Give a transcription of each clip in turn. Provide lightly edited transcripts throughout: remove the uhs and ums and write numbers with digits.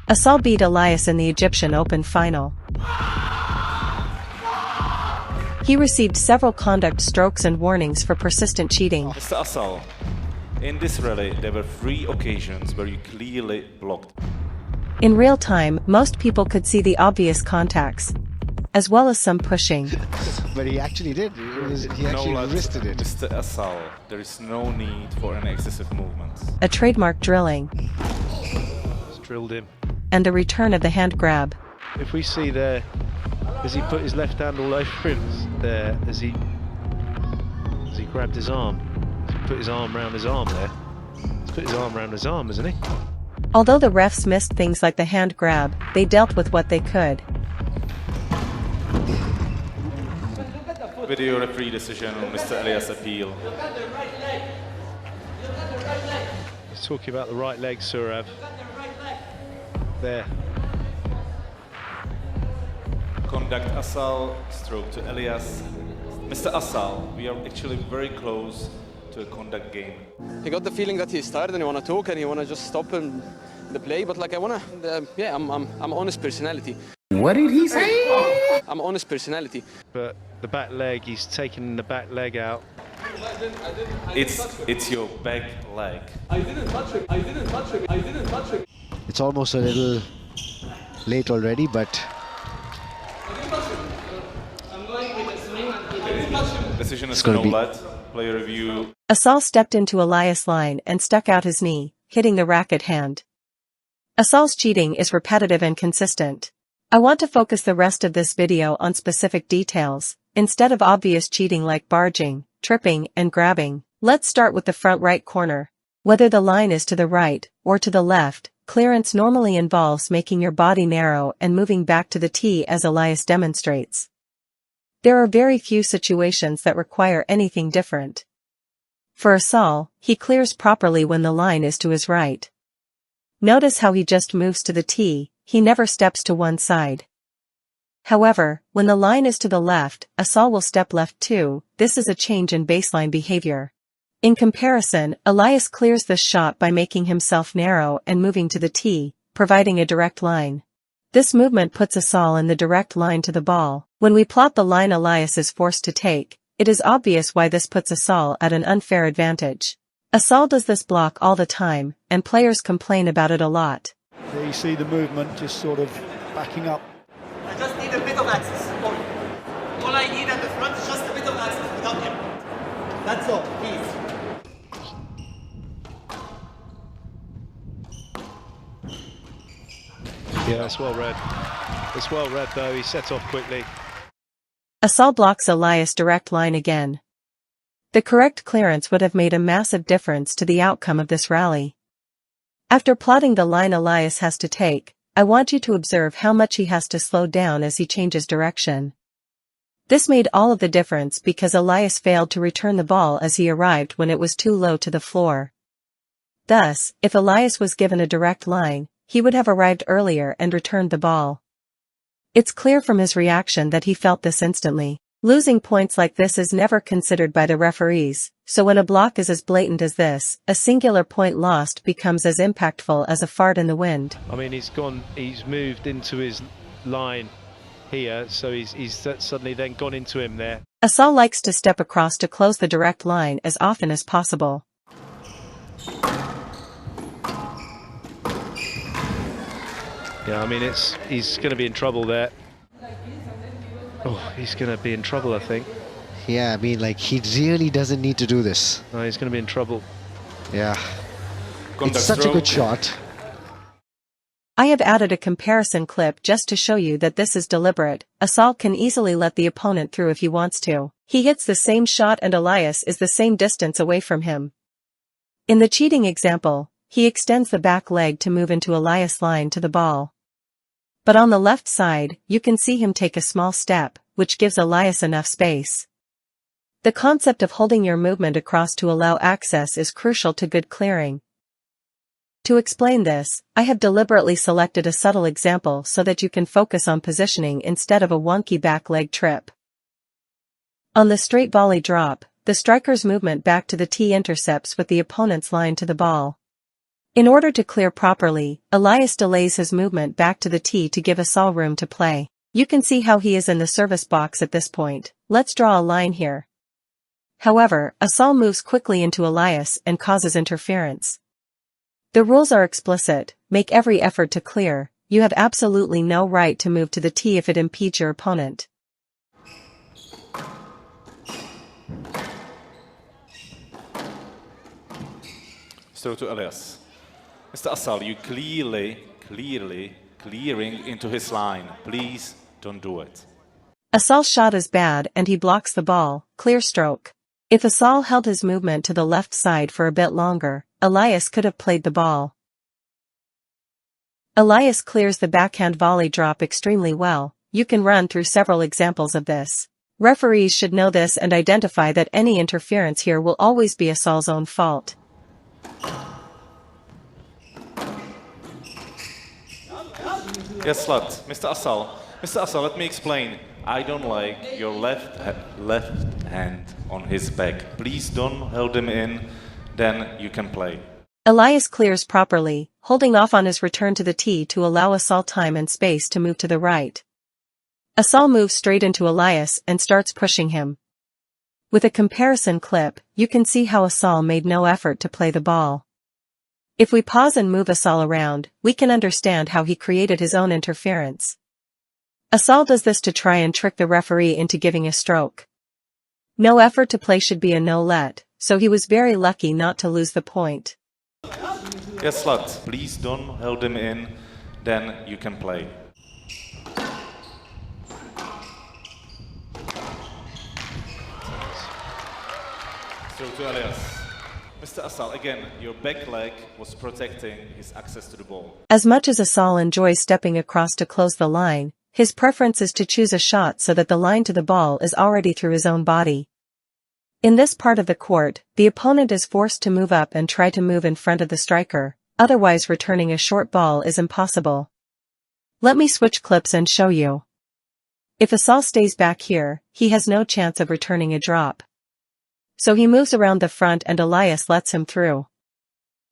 Assal beat Elias in the Egyptian Open final. He received several conduct strokes and warnings for persistent cheating. Mr. Assal, in this rally there were 3 occasions where you clearly blocked. In real time, most people could see the obvious contacts, as well as some pushing. But he actually did. He actually wristed it. Mr. Assal, there is no need for any excessive movements. A trademark drilling. Just drilled him. And a return of the hand grab. If we see there, has he put his left hand all over him? There, has he grabbed his arm? Has he put his arm round his arm there? He's put his arm round his arm, hasn't he? Although the refs missed things like the hand grab, they dealt with what they could. Video referee decision on Mr. Elias' appeal. He's talking about the right leg, Surav. There. Conduct Assal, stroke to Elias. Mr. Assal, we are actually very close to a conduct game. He got the feeling that he's tired and he want to talk and he want to just stop in the play, but like I want to, I'm honest personality. What did he say? I'm honest personality. But the back leg, he's taking the back leg out. It's your back leg. I didn't touch him. I didn't touch him. I didn't touch him. It's almost a little late already, but Decision is no let. Player review. Assal stepped into Elias' line and stuck out his knee, hitting the racket hand. Assal's cheating is repetitive and consistent. I want to focus the rest of this video on specific details, instead of obvious cheating like barging, tripping, and grabbing. Let's start with the front right corner. Whether the line is to the right or to the left, clearance normally involves making your body narrow and moving back to the tee as Elias demonstrates. There are very few situations that require anything different. For Assal, he clears properly when the line is to his right. Notice how he just moves to the tee, he never steps to one side. However, when the line is to the left, Assal will step left too. This is a change in baseline behavior. In comparison, Elias clears this shot by making himself narrow and moving to the tee, providing a direct line. This movement puts Assal in the direct line to the ball. When we plot the line Elias is forced to take, it is obvious why this puts Assal at an unfair advantage. Assal does this block all the time, and players complain about it a lot. There you see the movement just sort of backing up. I just need a bit of access. All I need at the front is just a bit of access without him. That's all, please. Yeah, it's well read. It's well read though, he set off quickly. Assal blocks Elias' direct line again. The correct clearance would have made a massive difference to the outcome of this rally. After plotting the line Elias has to take, I want you to observe how much he has to slow down as he changes direction. This made all of the difference because Elias failed to return the ball as he arrived when it was too low to the floor. Thus, if Elias was given a direct line, he would have arrived earlier and returned the ball. It's clear from his reaction that he felt this instantly. Losing points like this is never considered by the referees, so when a block is as blatant as this, a singular point lost becomes as impactful as a fart in the wind. I mean, he's moved into his line here, so he's suddenly then gone into him there. Assal likes to step across to close the direct line as often as possible. Yeah, I mean, he's going to be in trouble there. Oh, he's going to be in trouble, I think. yeah, I mean, like, he really doesn't need to do this. No, he's going to be in trouble. Yeah. Contact It's such a stroke. good shot. I have added a comparison clip just to show you that this is deliberate. Assal can easily let the opponent through if he wants to. He hits the same shot and Elias is the same distance away from him. In the cheating example, he extends the back leg to move into Elias' line to the ball. But on the left side, you can see him take a small step, which gives Elias enough space. The concept of holding your movement across to allow access is crucial to good clearing. To explain this, I have deliberately selected a subtle example so that you can focus on positioning instead of a wonky back leg trip. On the straight volley drop, the striker's movement back to the tee intercepts with the opponent's line to the ball. In order to clear properly, Elias delays his movement back to the tee to give Assal room to play. You can see how he is in the service box at this point. Let's draw a line here. However, Assal moves quickly into Elias and causes interference. The rules are explicit: make every effort to clear. You have absolutely no right to move to the tee if it impedes your opponent. So to Elias. Mr. Assal, you clearly clearing into his line. Please don't do it. Assal's shot is bad and he blocks the ball. Clear stroke. If Assal held his movement to the left side for a bit longer, Elias could have played the ball. Elias clears the backhand volley drop extremely well. You can run through several examples of this. Referees should know this and identify that any interference here will always be Assal's own fault. Yes, Slut. Mr. Assal. Mr. Assal, let me explain. I don't like your left hand on his back. Please don't hold him in, then you can play. Elias clears properly, holding off on his return to the tee to allow Assal time and space to move to the right. Assal moves straight into Elias and starts pushing him. With a comparison clip, you can see how Assal made no effort to play the ball. If we pause and move Assal around, we can understand how he created his own interference. Assal does this to try and trick the referee into giving a stroke. No effort to play should be a no-let, so he was very lucky not to lose the point. Yes, Slut. Please don't hold him in, then you can play. So to Elias. Mr. Assal, again, your back leg was protecting his access to the ball. As much as Assal enjoys stepping across to close the line, his preference is to choose a shot so that the line to the ball is already through his own body. In this part of the court, the opponent is forced to move up and try to move in front of the striker, otherwise returning a short ball is impossible. Let me switch clips and show you. If Assal stays back here, he has no chance of returning a drop. So he moves around the front and Elias lets him through.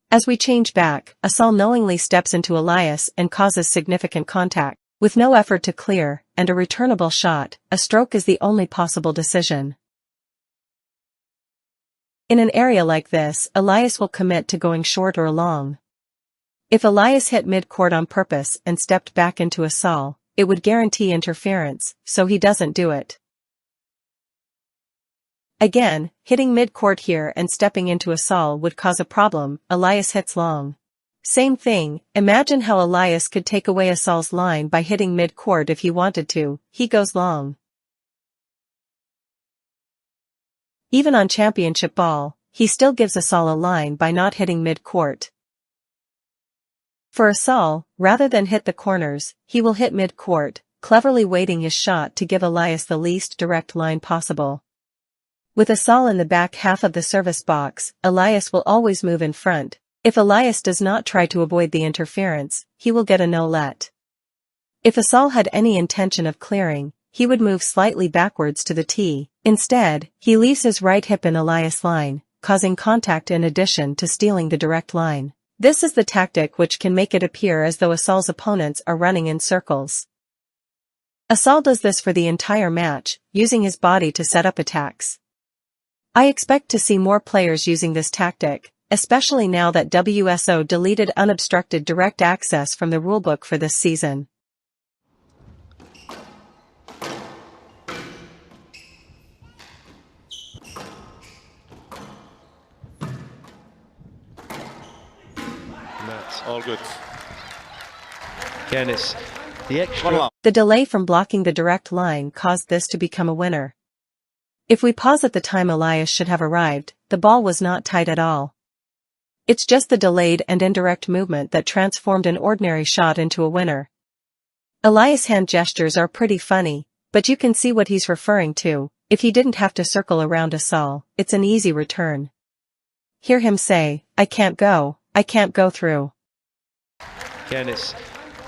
As we change back, Assal knowingly steps into Elias and causes significant contact. With no effort to clear, and a returnable shot, a stroke is the only possible decision. In an area like this, Elias will commit to going short or long. If Elias hit mid-court on purpose and stepped back into Assal, it would guarantee interference, so he doesn't do it. Again, hitting mid-court here and stepping into Assal would cause a problem. Elias hits long. Same thing, imagine how Elias could take away Assal's line by hitting mid-court if he wanted to. He goes long. Even on championship ball, he still gives Assal a line by not hitting mid-court. For Assal, rather than hit the corners, he will hit mid-court, cleverly weighting his shot to give Elias the least direct line possible. With Assal in the back half of the service box, Elias will always move in front. If Elias does not try to avoid the interference, he will get a no-let. If Assal had any intention of clearing, he would move slightly backwards to the tee. Instead, he leaves his right hip in Elias' line, causing contact in addition to stealing the direct line. This is the tactic which can make it appear as though Assal's opponents are running in circles. Assal does this for the entire match, using his body to set up attacks. I expect to see more players using this tactic, especially now that WSO deleted unobstructed direct access from the rulebook for this season. That's All good. again, it's the extra. The delay from blocking the direct line caused this to become a winner. If we pause at the time Elias should have arrived, the ball was not tight at all. It's just the delayed and indirect movement that transformed an ordinary shot into a winner. Elias' hand gestures are pretty funny, but you can see what he's referring to. If he didn't have to circle around Assal, it's an easy return. Hear him say, I can't go through. Again, it's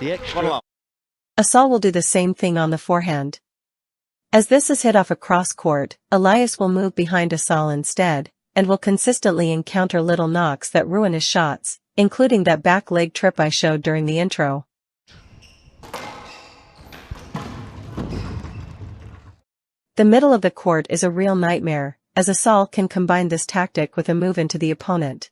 the extra. Assal will do the same thing on the forehand. As this is hit off a cross court, Elias will move behind Assal instead, and will consistently encounter little knocks that ruin his shots. including that back leg trip I showed during the intro. The middle of the court is a real nightmare, as Assal can combine this tactic with a move into the opponent.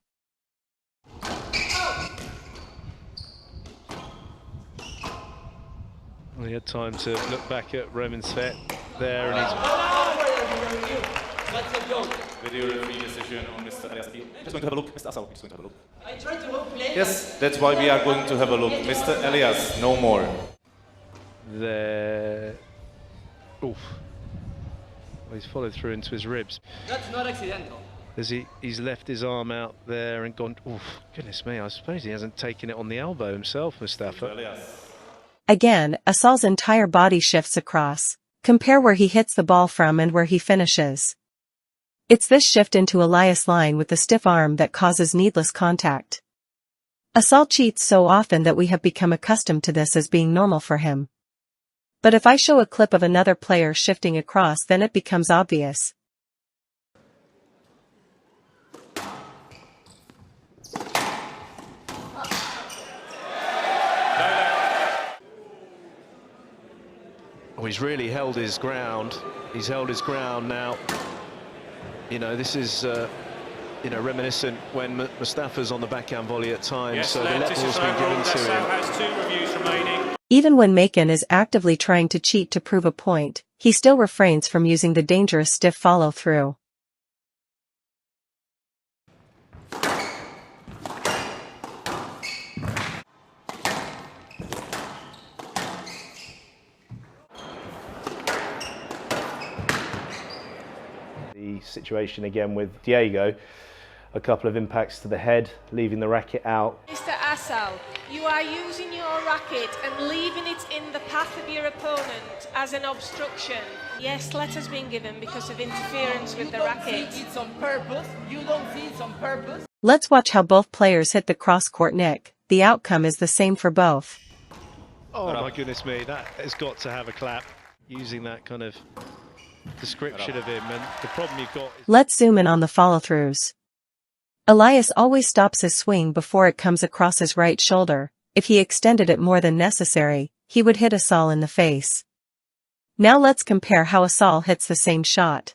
He had time to look back at Roman Svet there, and Video referee decision on Mr. Elias. Just going to have a look, Mr. Assal. Just going to have a look. I tried to play. Yes, that's why we are going to have a look. Mr. Elias, no more. there. Oof. Well, he's followed through into his ribs. That's not accidental. He's left his arm out there and gone. Oof, goodness me! I suppose he hasn't taken it on the elbow himself, Mustafa. Again, Assal's entire body shifts across. Compare where he hits the ball from and where he finishes. It's this shift into Elias' line with the stiff arm that causes needless contact. Assal cheats so often that we have become accustomed to this as being normal for him. But if I show a clip of another player shifting across, then it becomes obvious. Oh, he's really held his ground. He's held his ground now. You know, this is, reminiscent when Mustafa's on the backhand volley at times. Yes, so the level has been given to him. Has 2 reviews remaining. Even when Macon is actively trying to cheat to prove a point, he still refrains from using the dangerous stiff follow-through. The situation again with Diego, a couple of impacts to the head, leaving the racket out. Mr. Assal, you are using your racket and leaving it in the path of your opponent as an obstruction. Yes, letter's been given because of interference with the racket. You don't see it's on purpose. You don't see it's on purpose. Let's watch how both players hit the cross-court nick. The outcome is the same for both. Oh my goodness me, that has got to have a clap, using that kind of description of him. And the problem you've got is... Let's zoom in on the follow-throughs. Elias always stops his swing before it comes across his right shoulder. If he extended it more than necessary, he would hit Assal in the face. Now let's compare how Assal hits the same shot.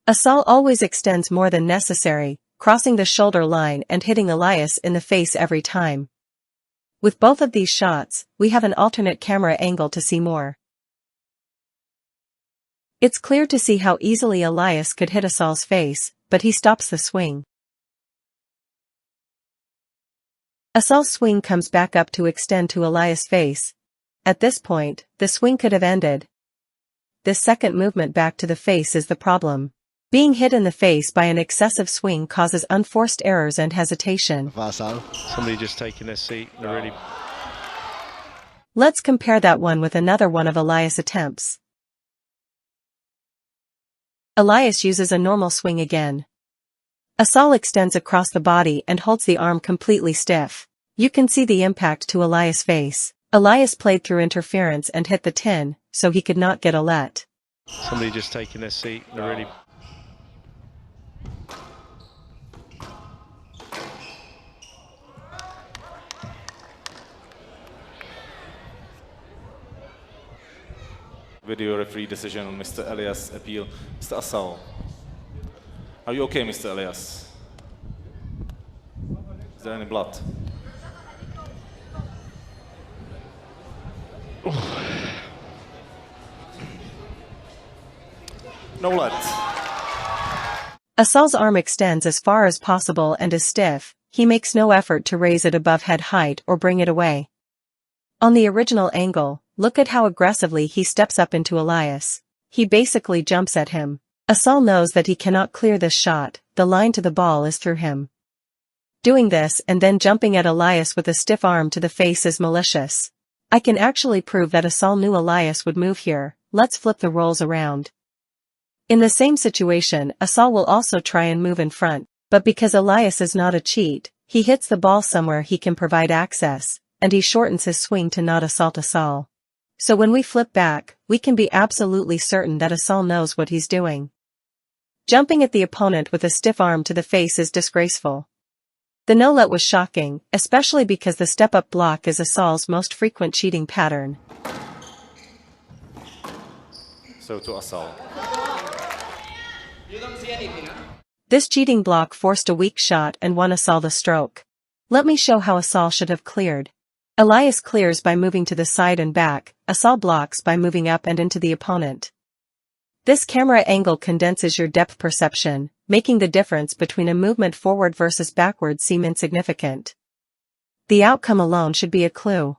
Assal always extends more than necessary, crossing the shoulder line and hitting Elias in the face every time. With both of these shots, we have an alternate camera angle to see more. It's clear to see how easily Elias could hit Assal's face, but he stops the swing. Assal's swing comes back up to extend to Elias' face. At this point, the swing could have ended. This second movement back to the face is the problem. Being hit in the face by an excessive swing causes unforced errors and hesitation. Somebody just taking their seat and really... Let's compare that one with another one of Elias' attempts. Elias uses a normal swing again. Assal extends across the body and holds the arm completely stiff. You can see the impact to Elias' face. Elias played through interference and hit the tin, so he could not get a let. Somebody just taking their seat and really... Video referee decision on Mr. Elias' appeal. Mr. Assal, are you okay, Mr. Elias? Is there any blood? No blood. Assal's arm extends as far as possible and is stiff. He makes no effort to raise it above head height or bring it away. On the original angle, look at how aggressively he steps up into Elias. He basically jumps at him. Assal knows that he cannot clear this shot, the line to the ball is through him. Doing this and then jumping at Elias with a stiff arm to the face is malicious. I can actually prove that Assal knew Elias would move here. Let's flip the roles around. In the same situation, Assal will also try and move in front, but because Elias is not a cheat, he hits the ball somewhere he can provide access, and he shortens his swing to not assault Assal. So when we flip back, we can be absolutely certain that Assal knows what he's doing. Jumping at the opponent with a stiff arm to the face is disgraceful. The no-let was shocking, especially because the step-up block is Assal's most frequent cheating pattern. So to Assal. You don't see anything, huh? This cheating block forced a weak shot and won Assal the stroke. Let me show how Assal should have cleared. Elias clears by moving to the side and back, Assal blocks by moving up and into the opponent. This camera angle condenses your depth perception, making the difference between a movement forward versus backward seem insignificant. The outcome alone should be a clue.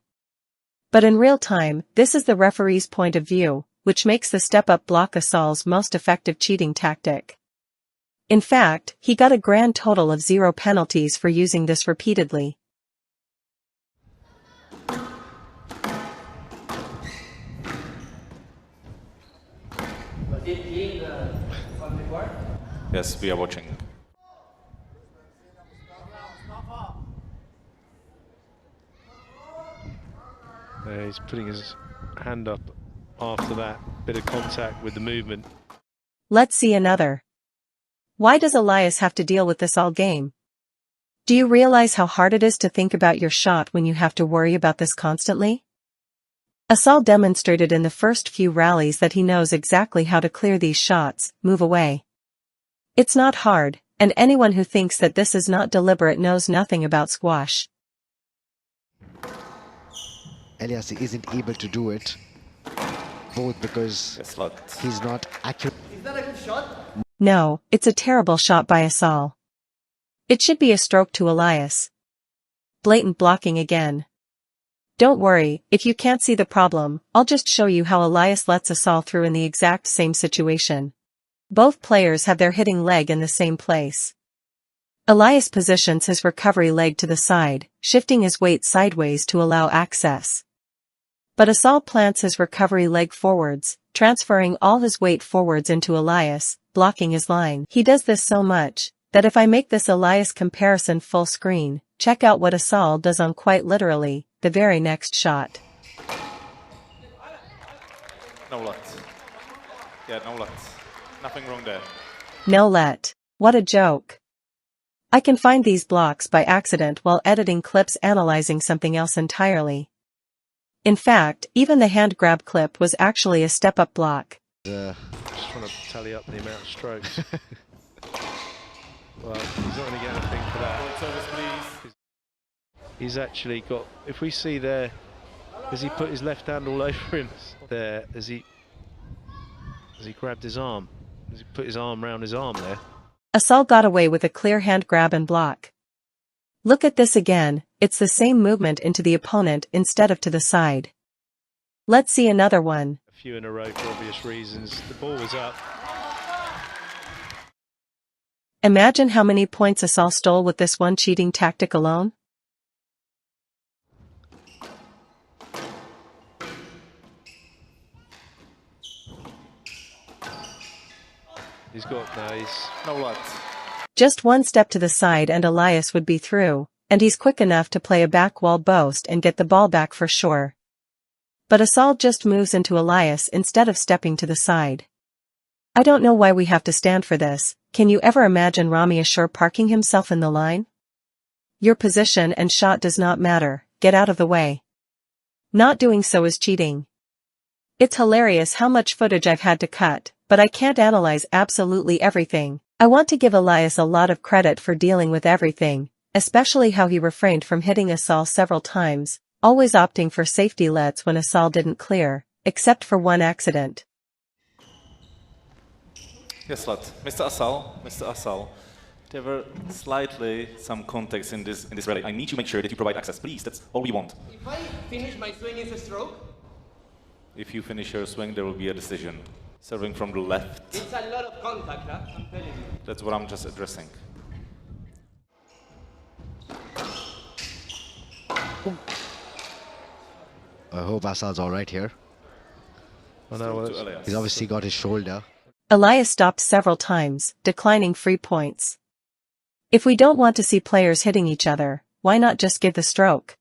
But in real time, this is the referee's point of view, which makes the step-up block Assal's most effective cheating tactic. In fact, he got a grand total of 0 penalties for using this repeatedly. Yes, we are watching. He's putting his hand up after that bit of contact with the movement. Let's see another. Why does Elias have to deal with this all game? Do you realize how hard it is to think about your shot when you have to worry about this constantly? Assal demonstrated in the first few rallies that he knows exactly how to clear these shots, move away. It's not hard, and anyone who thinks that this is not deliberate knows nothing about squash. Elias isn't able to do it, both because he's not accurate. Is that a good shot? No, it's a terrible shot by Assal. It should be a stroke to Elias. Blatant blocking again. Don't worry, if you can't see the problem, I'll just show you how Elias lets Assal through in the exact same situation. Both players have their hitting leg in the same place. Elias positions his recovery leg to the side, shifting his weight sideways to allow access. But Assal plants his recovery leg forwards, transferring all his weight forwards into Elias, blocking his line. He does this so much, that if I make this Elias comparison full screen, check out what Assal does on quite literally, the very next shot. No let. Yeah, no let. Nothing wrong there. No let. What a joke. I can find these blocks by accident while editing clips analyzing something else entirely. In fact, even the hand grab clip was actually a step-up block. Just trying to tally up the amount of strokes. Well, he's not going to get anything for that. Service, please. He's actually got, if we see there, has he put his left hand all over him? There, has he grabbed his arm? Has he put his arm round his arm there? Assal got away with a clear hand grab and block. Look at this again, it's the same movement into the opponent instead of to the side. Let's see another one. A few in a row for obvious reasons. The ball was up. Imagine how many points Assal stole with this one cheating tactic alone. He's got no luck. Just one step to the side and Elias would be through, and he's quick enough to play a back wall boast and get the ball back for sure. But Assal just moves into Elias instead of stepping to the side. I don't know why we have to stand for this. Can you ever imagine Ramy Assur parking himself in the line? Your position and shot does not matter, get out of the way. Not doing so is cheating. It's hilarious how much footage I've had to cut, but I can't analyze absolutely everything. I want to give Elias a lot of credit for dealing with everything, especially how he refrained from hitting Assal several times, always opting for safety lets when Assal didn't clear, except for one accident. Yes, let. Mr. Assal, there were slightly some context in this rally. I need to make sure that you provide access, please. That's all we want. If I finish my swing, it's a stroke? If you finish your swing, there will be a decision. Serving from the left. It's a lot of contact, huh? I'm telling you. That's what I'm just addressing. I hope Assal's alright here. I know He's obviously got his shoulder. Elias stopped several times, declining free points. If we don't want to see players hitting each other, why not just give the stroke?